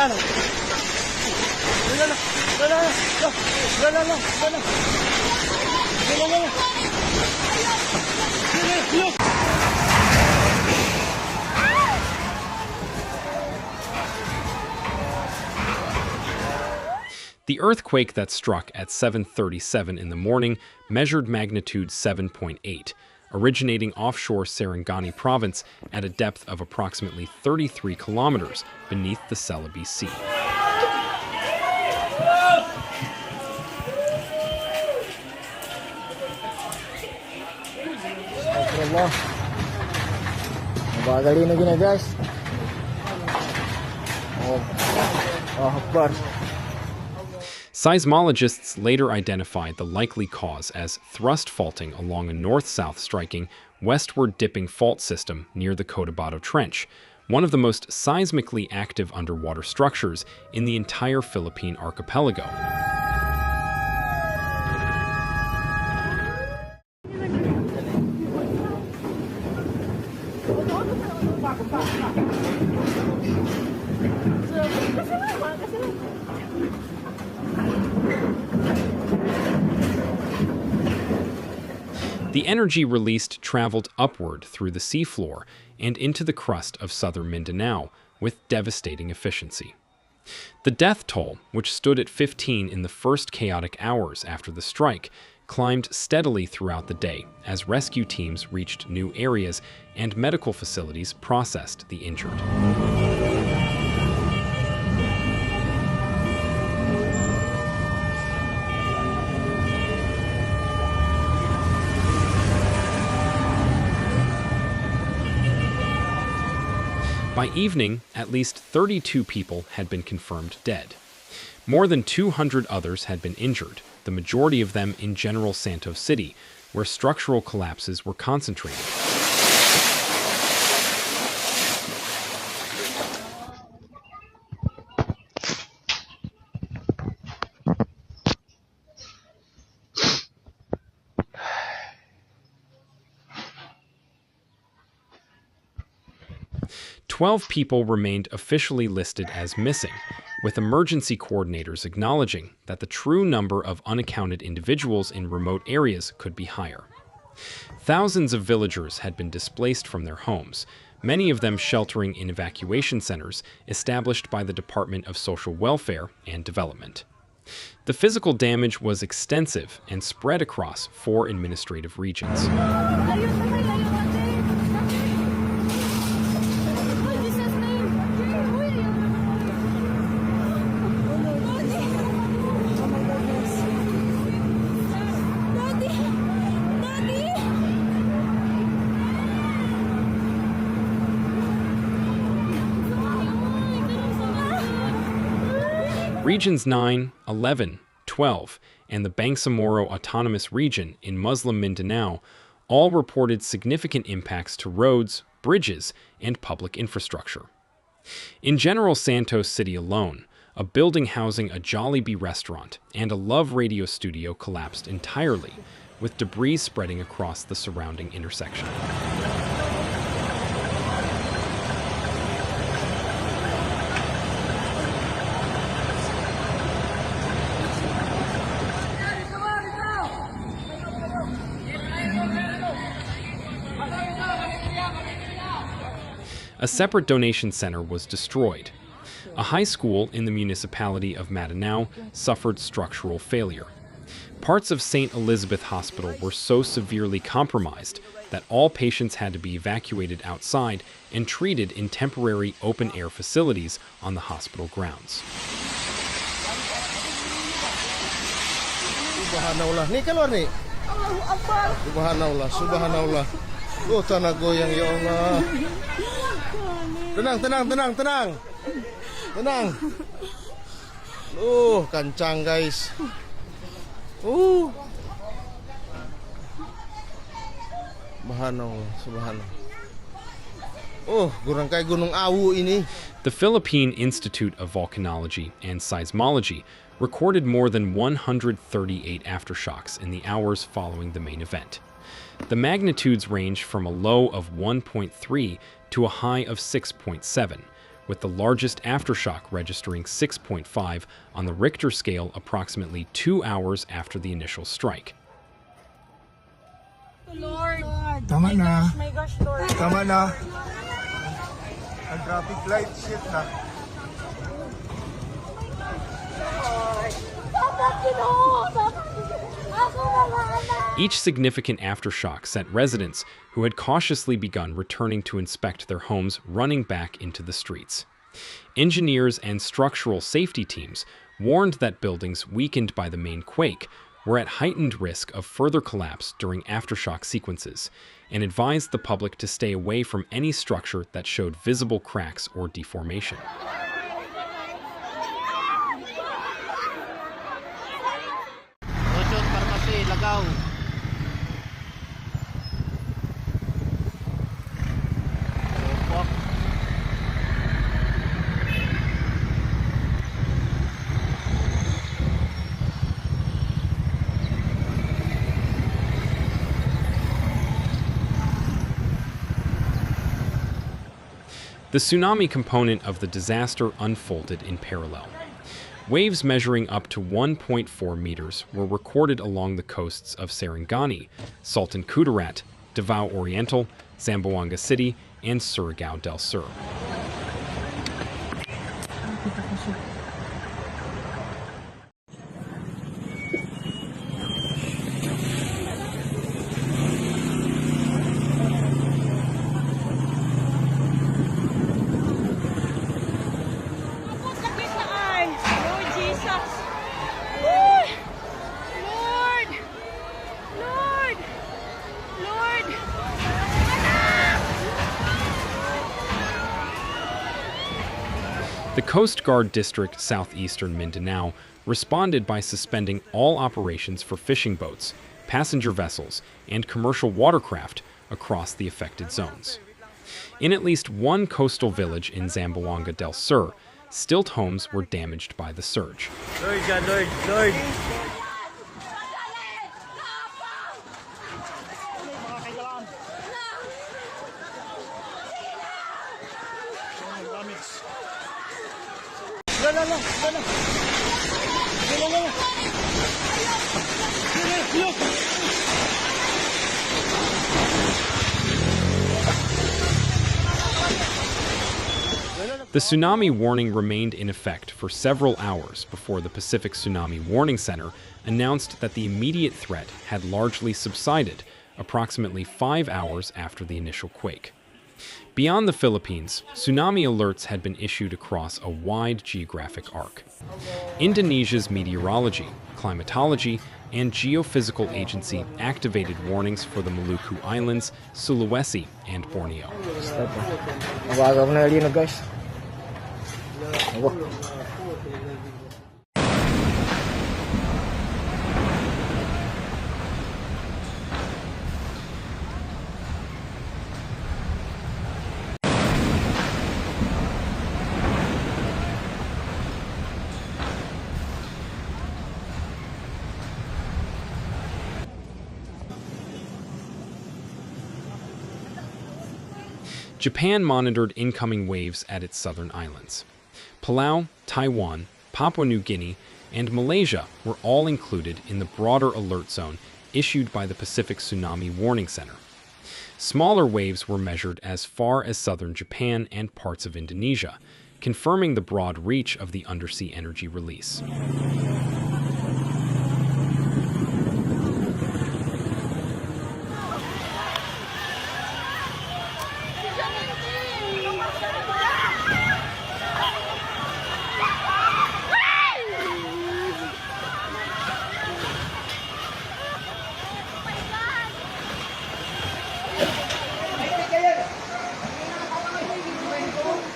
The earthquake that struck at 7:37 in the morning measured magnitude 7.8, originating offshore Sarangani province at a depth of approximately 33 kilometers beneath the Celebi Sea. Seismologists later identified the likely cause as thrust faulting along a north-south striking, westward dipping fault system near the Cotabato Trench, one of the most seismically active underwater structures in the entire Philippine archipelago. The energy released traveled upward through the seafloor and into the crust of southern Mindanao with devastating efficiency. The death toll, which stood at 15 in the first chaotic hours after the strike, climbed steadily throughout the day as rescue teams reached new areas and medical facilities processed the injured. By evening, at least 32 people had been confirmed dead. More than 200 others had been injured, the majority of them in General Santos City, where structural collapses were concentrated. Twelve people remained officially listed as missing, with emergency coordinators acknowledging that the true number of unaccounted individuals in remote areas could be higher. Thousands of villagers had been displaced from their homes, many of them sheltering in evacuation centers established by the Department of Social Welfare and Development. The physical damage was extensive and spread across 4 administrative regions. Regions 9, 11, 12, and the Bangsamoro Autonomous Region in Muslim Mindanao all reported significant impacts to roads, bridges, and public infrastructure. In General Santos City alone, a building housing a Jollibee restaurant and a Love radio studio collapsed entirely, with debris spreading across the surrounding intersection. A separate donation center was destroyed. A high school in the municipality of Madanao suffered structural failure. Parts of St. Elizabeth Hospital were so severely compromised that all patients had to be evacuated outside and treated in temporary open-air facilities on the hospital grounds. Subhanallah. Ni keluar ni. Allahu Akbar. Subhanallah, subhanallah. Oh, tanah goyang ya Allah. Tenang, tenang, tenang, tenang. Tenang. Kancang guys. Subhanallah, subhanallah. Gurang kay Gunung Awu ini. The Philippine Institute of Volcanology and Seismology recorded more than 138 aftershocks in the hours following the main event. The magnitudes range from a low of 1.3 to a high of 6.7, with the largest aftershock registering 6.5 on the Richter scale approximately 2 hours after the initial strike. Lord, Tama na. my gosh, Lord. Tama na. Ang traffic light, shit na. Each significant aftershock sent residents who had cautiously begun returning to inspect their homes running back into the streets. Engineers and structural safety teams warned that buildings weakened by the main quake were at heightened risk of further collapse during aftershock sequences, and advised the public to stay away from any structure that showed visible cracks or deformation. The tsunami component of the disaster unfolded in parallel. Waves measuring up to 1.4 meters were recorded along the coasts of Sarangani, Sultan Kudarat, Davao Oriental, Zamboanga City, and Surigao del Sur. Lord Jesus. Lord. Lord. Lord. The Coast Guard District Southeastern Mindanao responded by suspending all operations for fishing boats, passenger vessels, and commercial watercraft across the affected zones. In at least one coastal village in Zamboanga del Sur, stilt homes were damaged by the surge. Lord God, Lord, Lord. The tsunami warning remained in effect for several hours before the Pacific Tsunami Warning Center announced that the immediate threat had largely subsided approximately 5 hours after the initial quake. Beyond the Philippines, tsunami alerts had been issued across a wide geographic arc. Indonesia's meteorology, climatology, and geophysical agency activated warnings for the Maluku Islands, Sulawesi, and Borneo. Nawaga ko na rin na guys. Japan monitored incoming waves at its southern islands. Palau, Taiwan, Papua New Guinea, and Malaysia were all included in the broader alert zone issued by the Pacific Tsunami Warning Center. Smaller waves were measured as far as southern Japan and parts of Indonesia, confirming the broad reach of the undersea energy release.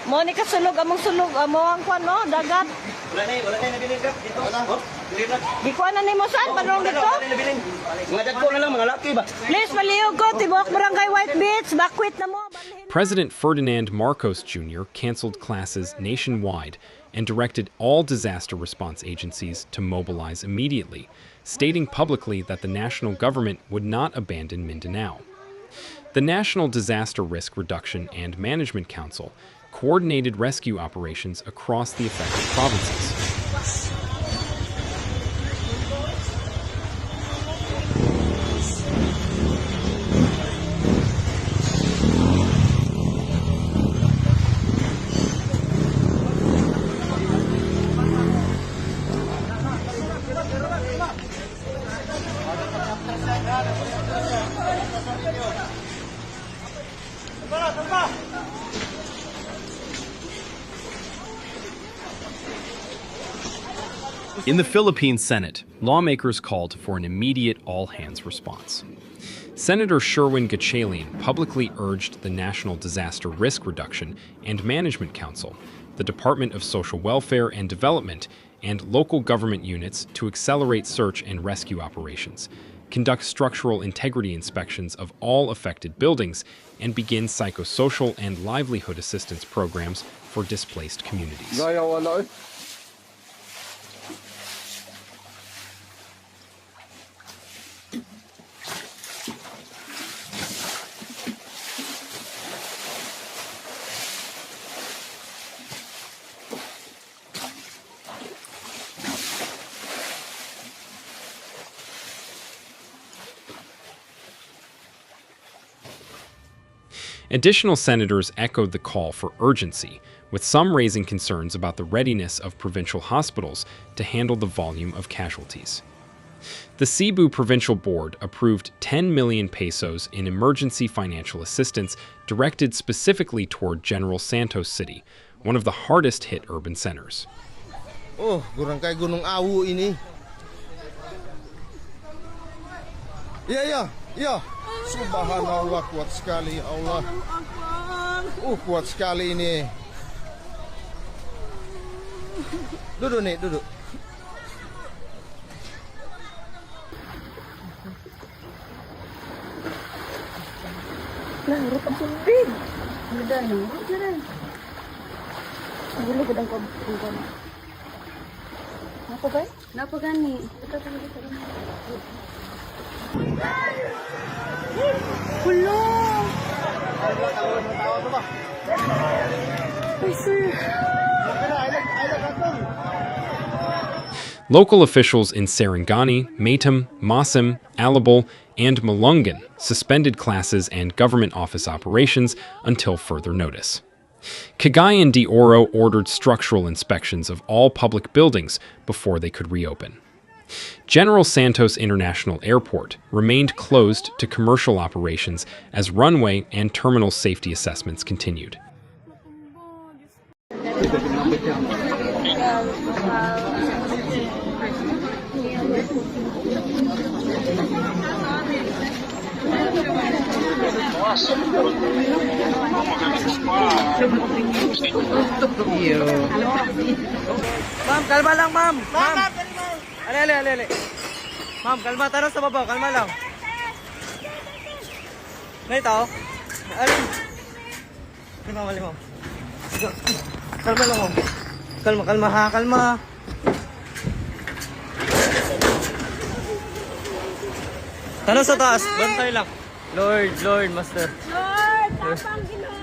Mo ni kasunog among sunog among kwan no dagat. Wala na nabiling kap dito. Oh, dili na. Di ko na nimo saan padung dito. Wala na nabiling. Mga dagko na lang mga laki ba. Please maliyog ko tibok barangay White Beach bakwit na mo. President Ferdinand Marcos Jr. canceled classes nationwide and directed all disaster response agencies to mobilize immediately, stating publicly that the national government would not abandon Mindanao. The National Disaster Risk Reduction and Management Council coordinated rescue operations across the affected provinces. In the Philippine Senate, lawmakers called for an immediate all-hands response. Senator Sherwin Gatchalian publicly urged the National Disaster Risk Reduction and Management Council, the Department of Social Welfare and Development, and local government units to accelerate search and rescue operations, conduct structural integrity inspections of all affected buildings, and begin psychosocial and livelihood assistance programs for displaced communities. Additional senators echoed the call for urgency, with some raising concerns about the readiness of provincial hospitals to handle the volume of casualties. The Cebu Provincial Board approved 10 million pesos in emergency financial assistance directed specifically toward General Santos City, one of the hardest-hit urban centers. Oh, kurang kay Gunung Awu ini. Ya. Subhanallah, kuat sekali Allah. Kuat sekali ini. Duduk nih, duduk. Lah, urut ang tubig. Udah, urut na rin. Gulo ko ng kabukong. Napa ba? Napa gani? Ito. Hulo! Local officials in Sarangani, Maytum, Masim, Alabol, and Malungan suspended classes and government office operations until further notice. Cagayan de Oro ordered structural inspections of all public buildings before they could reopen. General Santos International Airport remained closed to commercial operations as runway and terminal safety assessments continued. Ma'am, kalma lang, ma'am. Ma'am. Ale. Ma'am, kalma. Tanong sa baba. Kalma lang. Ganito. Alin. Kalma, ma'am. Kalma lang, ma'am. Kalma ha. Kalma. Tanong sa taas. Bantay lang. Lord, Master. Lord, tapang Ginoo.